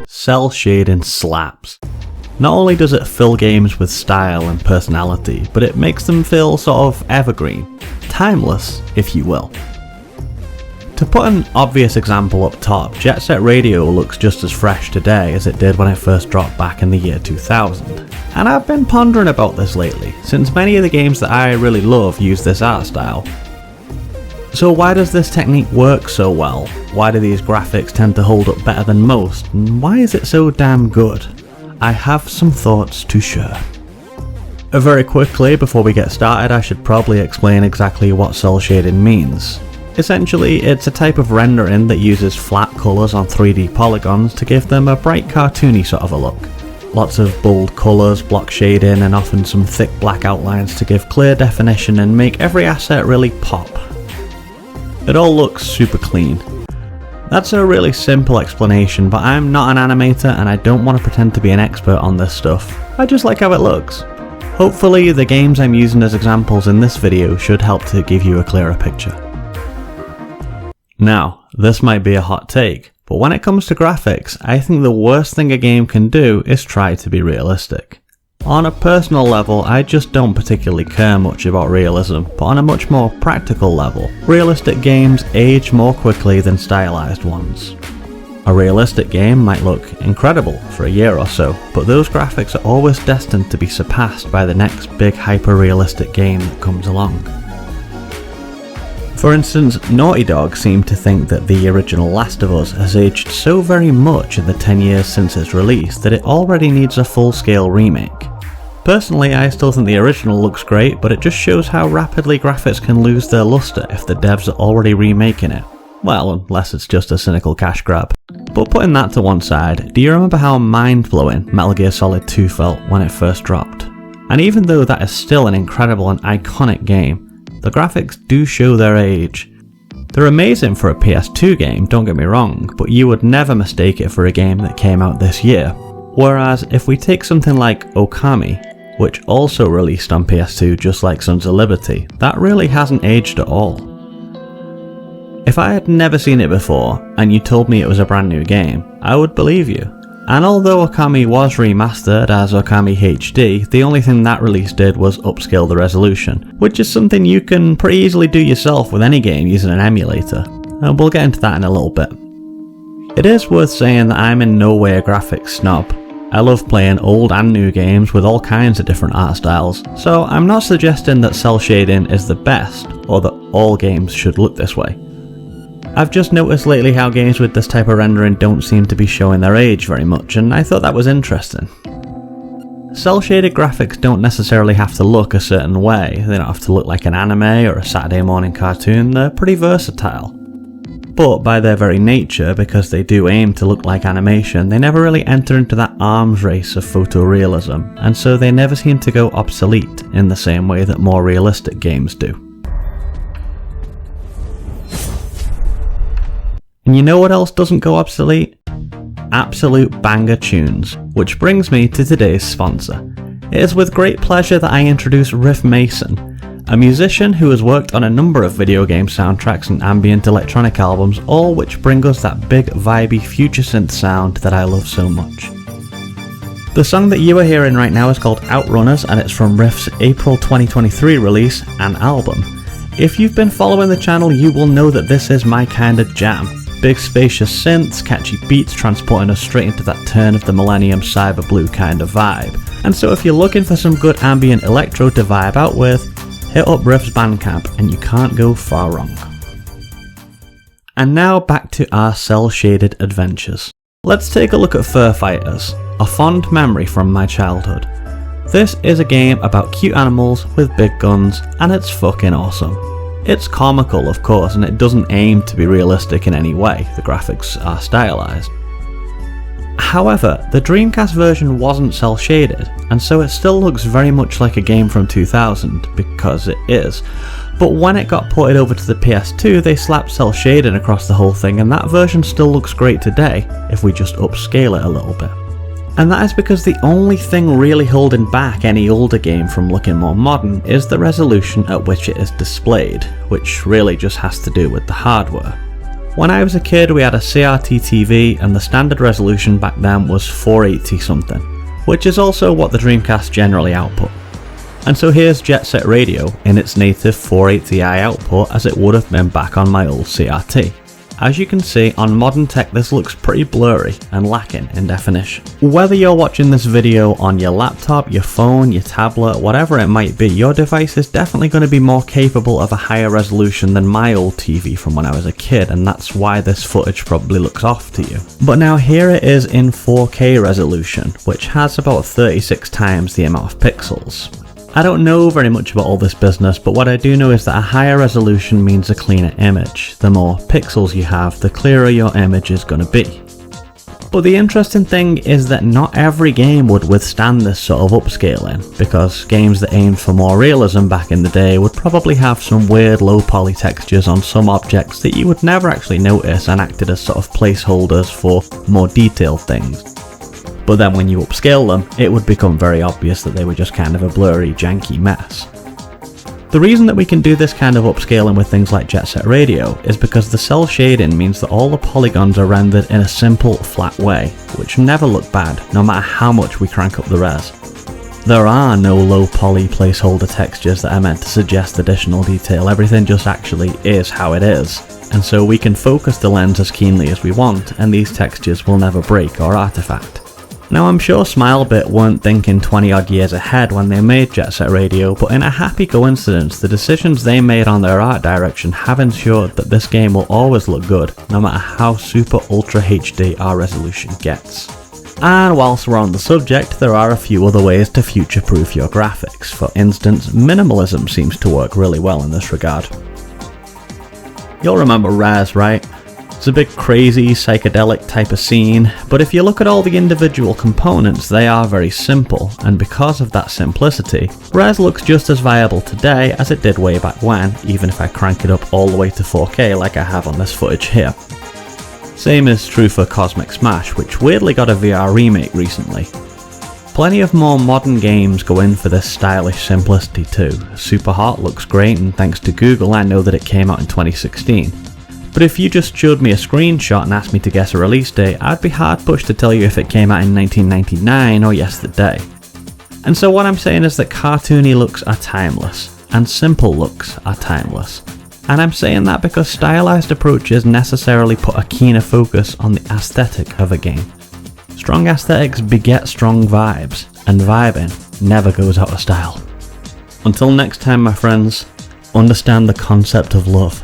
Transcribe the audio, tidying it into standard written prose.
Cel-shading slaps. Not only does it fill games with style and personality, but it makes them feel sort of evergreen, timeless if you will. To put an obvious example up top, Jet Set Radio looks just as fresh today as it did when it first dropped back in the year 2000. And I've been pondering about this lately, since many of the games that I really love use this art style. So why does this technique work so well? Why do these graphics tend to hold up better than most? And why is it so damn good? I have some thoughts to share. Very quickly, before we get started, I should probably explain exactly what cel shading means. Essentially, it's a type of rendering that uses flat colours on 3D polygons to give them a bright cartoony sort of a look. Lots of bold colours, block shading, and often some thick black outlines to give clear definition and make every asset really pop. It all looks super clean. That's a really simple explanation, but I'm not an animator and I don't want to pretend to be an expert on this stuff. I just like how it looks. Hopefully the games I'm using as examples in this video should help to give you a clearer picture. Now, this might be a hot take, but when it comes to graphics, I think the worst thing a game can do is try to be realistic. On a personal level, I just don't particularly care much about realism, but on a much more practical level, realistic games age more quickly than stylized ones. A realistic game might look incredible for a year or so, but those graphics are always destined to be surpassed by the next big hyper-realistic game that comes along. For instance, Naughty Dog seem to think that the original Last of Us has aged so very much in the 10 years since its release that it already needs a full-scale remake. Personally, I still think the original looks great, but it just shows how rapidly graphics can lose their luster if the devs are already remaking it. Well, unless it's just a cynical cash grab. But putting that to one side, do you remember how mind-blowing Metal Gear Solid 2 felt when it first dropped? And even though that is still an incredible and iconic game, the graphics do show their age. They're amazing for a PS2 game, don't get me wrong, but you would never mistake it for a game that came out this year. Whereas if we take something like Okami, which also released on PS2 just like Sons of Liberty, that really hasn't aged at all. If I had never seen it before, and you told me it was a brand new game, I would believe you. And although Okami was remastered as Okami HD, the only thing that release did was upscale the resolution, which is something you can pretty easily do yourself with any game using an emulator, and we'll get into that in a little bit. It is worth saying that I'm in no way a graphics snob. I love playing old and new games with all kinds of different art styles, so I'm not suggesting that cel shading is the best, or that all games should look this way. I've just noticed lately how games with this type of rendering don't seem to be showing their age very much, and I thought that was interesting. Cel-shaded graphics don't necessarily have to look a certain way, they don't have to look like an anime or a Saturday morning cartoon, they're pretty versatile. But by their very nature, because they do aim to look like animation, they never really enter into that arms race of photorealism, and so they never seem to go obsolete in the same way that more realistic games do. And you know what else doesn't go obsolete? Absolute banger tunes, which brings me to today's sponsor. It is with great pleasure that I introduce Riff Mason, a musician who has worked on a number of video game soundtracks and ambient electronic albums, all which bring us that big vibey future synth sound that I love so much. The song that you are hearing right now is called Outrunners, and it's from Riff's April 2023 release, An Album. If you've been following the channel, you will know that this is my kind of jam. Big spacious synths, catchy beats transporting us straight into that turn of the millennium cyber blue kind of vibe. And so if you're looking for some good ambient electro to vibe out with, hit up Riff's Bandcamp and you can't go far wrong. And now back to our cel-shaded adventures. Let's take a look at Fur Fighters, a fond memory from my childhood. This is a game about cute animals with big guns, and it's fucking awesome. It's comical, of course, and it doesn't aim to be realistic in any way, the graphics are stylized. However, the Dreamcast version wasn't cel-shaded, and so it still looks very much like a game from 2000, because it is. But when it got ported over to the PS2, they slapped cel-shading across the whole thing, and that version still looks great today, if we just upscale it a little bit. And that is because the only thing really holding back any older game from looking more modern is the resolution at which it is displayed, which really just has to do with the hardware. When I was a kid, we had a CRT TV and the standard resolution back then was 480 something, which is also what the Dreamcast generally output. And so here's Jet Set Radio in its native 480i output as it would have been back on my old CRT. As you can see, on modern tech this looks pretty blurry and lacking in definition. Whether you're watching this video on your laptop, your phone, your tablet, whatever it might be, your device is definitely going to be more capable of a higher resolution than my old TV from when I was a kid, and that's why this footage probably looks off to you. But now here it is in 4K resolution, which has about 36 times the amount of pixels. I don't know very much about all this business, but what I do know is that a higher resolution means a cleaner image. The more pixels you have, the clearer your image is going to be. But the interesting thing is that not every game would withstand this sort of upscaling, because games that aimed for more realism back in the day would probably have some weird low poly textures on some objects that you would never actually notice and acted as sort of placeholders for more detailed things. But then when you upscale them, it would become very obvious that they were just kind of a blurry, janky mess. The reason that we can do this kind of upscaling with things like Jet Set Radio is because the cel shading means that all the polygons are rendered in a simple, flat way, which never look bad, no matter how much we crank up the res. There are no low poly placeholder textures that are meant to suggest additional detail, everything just actually is how it is. And so we can focus the lens as keenly as we want, and these textures will never break or artifact. Now I'm sure Smilebit weren't thinking 20 odd years ahead when they made Jet Set Radio, but in a happy coincidence, the decisions they made on their art direction have ensured that this game will always look good, no matter how super ultra HD our resolution gets. And whilst we're on the subject, there are a few other ways to future-proof your graphics. For instance, minimalism seems to work really well in this regard. You'll remember Res, right? It's a big crazy psychedelic type of scene, but if you look at all the individual components, they are very simple, and because of that simplicity, Res looks just as viable today as it did way back when, even if I crank it up all the way to 4K like I have on this footage here. Same is true for Cosmic Smash, which weirdly got a VR remake recently. Plenty of more modern games go in for this stylish simplicity too. Superhot looks great, and thanks to Google I know that it came out in 2016. But if you just showed me a screenshot and asked me to guess a release date, I'd be hard pushed to tell you if it came out in 1999 or yesterday. And so what I'm saying is that cartoony looks are timeless, and simple looks are timeless. And I'm saying that because stylized approaches necessarily put a keener focus on the aesthetic of a game. Strong aesthetics beget strong vibes, and vibing never goes out of style. Until next time, my friends, understand the concept of love.